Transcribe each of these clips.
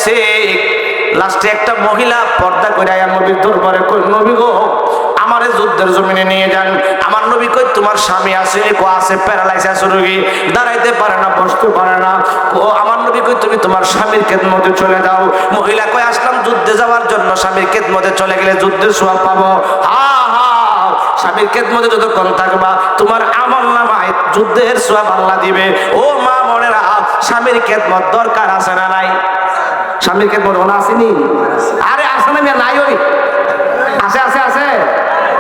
আছে। লাস্টে একটা মহিলা পর্দা করে নবীর দরবারে কই, নবী গো আমারে যুদ্ধের জমিনে নিয়ে যান। আমার নবী কই, তোমার স্বামী আছে? কো আছে, প্যারালাইসিস রোগী, দাঁড়াইতে পারে না, বসতে পারে না। ও আমার নবী কই, তুমি তোমার স্বামীর খেদমতে চলে যাও। মহিলা কই, আসলাম যুদ্ধে যাওয়ার জন্য, স্বামীর খেদমতে চলে গেলে যুদ্ধের সওয়াব পাবো। হা হা, স্বামীর খেদমতে যতক্ষণ থাকবা তোমার আমলনামায় যুদ্ধের সওয়াব আল্লাহ দিবে। ও মা বোনেরা, স্বামীর খেদমত দরকার আছে না নাই? স্বামীর খেদমত ওনা আসেনি? আরে আসে না, নাই ওই আছে আছে আছে।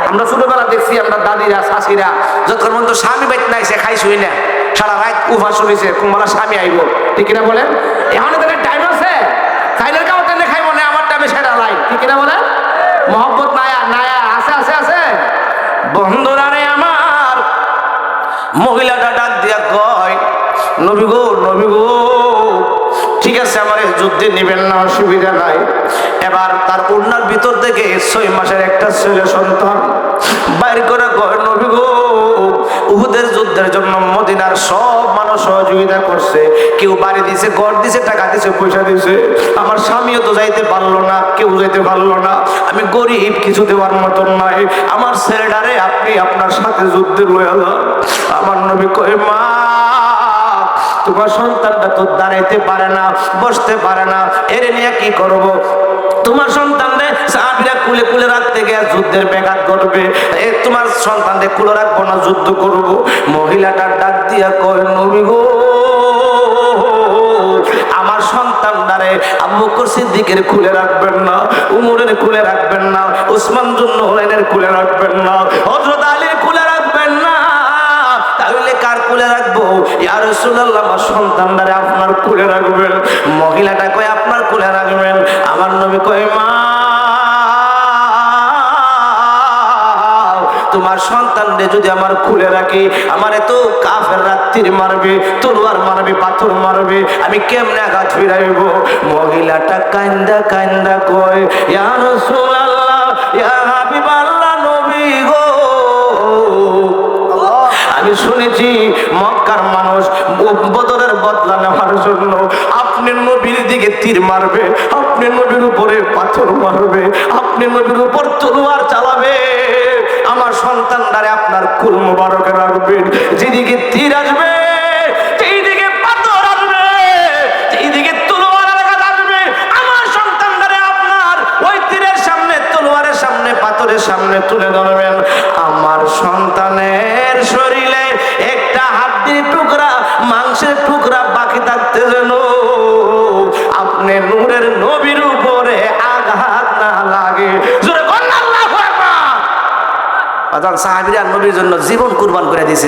আমরা ছোটবেলা দেখছি, আমরা দাদিরা শাশিরা যখন পর্যন্ত স্বামী বাইত নাই সে খাই শুই না, সারা রাত উভা শুনেছে কোনবেলা স্বামী আইব, ঠিক কিনা বলেন? এখন তাদের টাইম আছে, খাইলের কাউ তেলে খাইব না, আমার টাইমে সেটা লাই, ঠিক কিনা বলেন? মহব্বত নাই আর নাই আর আছে আছে আছে। বন্ধুরা রে আমার, মহিলাটা ডাক দিয়া কয়, নবী গো নবী গো, ঠিক আছে আমার যুদ্ধে নিবেন না, অসুবিধা নাই। এবার তার ওড়নার ভিতর থেকে 6 মাসের একটা ছেলে সন্তান বাইর করে কয়, নবী গো উহুদের যুদ্ধের জন্য মদিনার সব মানুষ সহযোগিতা করছে, কেউ বাড়ি দিছে, ঘর দিছে, টাকা দিছে, পয়সা দিছে, আমার স্বামীও তো যাইতে পারলো না, কেউ যাইতে পারলো না, আমি গরিব, কিছু দেওয়ার মতন নাই, আমার ছেলেটারে আপনি আপনার সাথে যুদ্ধে লয়ে যান। আমার নবী কয়, মা তোমার সন্তানটা তো দাঁড়াইতে পারে না, বসতে পারে না, এর নিয়ে কি করব? তোমার সন্তানরে সাহাবীরা কুলে কুলে রাখতে গিয়ে যুদ্ধের ব্যাঘাত ঘটবে, তোমার সন্তানরে কুলে রাখবো না, যুদ্ধ করব। মহিলাটা ডাক দিয়া কয়, নবী গো আমার সন্তানটারে আবু বকর সিদ্দিকের খুলে রাখবেন না, উমরের খুলে রাখবেন না, ওসমান জুন্নুরাইনের খুলে রাখবেন না, হযরত আলীর খুলে রাখবেন না, তাহলে কার কুলে রাখবো? ইয়া রাসূলুল্লাহ আমার সন্তানটারে আপনার কুলে রাখবেন। মহিলাটা কয়, আপনার কুলে রাখবেন। আমার নবী কয়, মা তোমার সন্তানরে যদি আমার কুলে রাখি, আমারে তো কাফেররা তীর মারবে, তলোয়ার মারবে, পাথর মারবে, আমি কেমনে আঘাত ফিরাইব? মহিলাটা কান্দা কান্দা কয়, ইয়া রাসূলুল্লাহ ইয়া হাবিবাল্লাহ, নবী গো আমি শুনেছি মক্কার মানুষ বদরের বদলা নেওয়ার জন্য আপনি নবীর দিকে তীর মারবে, আপনি নবীর উপরে পাথর মারবে, আপনি নবীর উপর তলোয়ার চালাবে, আমার সন্তানটারে আপনার কুল মোবারকে রাখবেন। যেদিকে তীর আসবে, যেদিকে পাথর আসবে, যেদিকে তলোয়ার আঘাত আসবে, আমার সন্তানটারে আপনার ওই তীরের সামনে, তলোয়ারের সামনে, পাথরের সামনে তুলে ধরবেন। আমার সন্তানের শরীরে একটা হাড্ডির টুকরা, মাংসের টুকরা বাকি থাকতে যেন আপনি নূরের নবীর উপরে আঘাত না লাগে। জোরে বলেন আল্লাহু আকবার। আজান সাহাবীরা নবীর জন্য জীবন কুরবান করে দিয়েছে।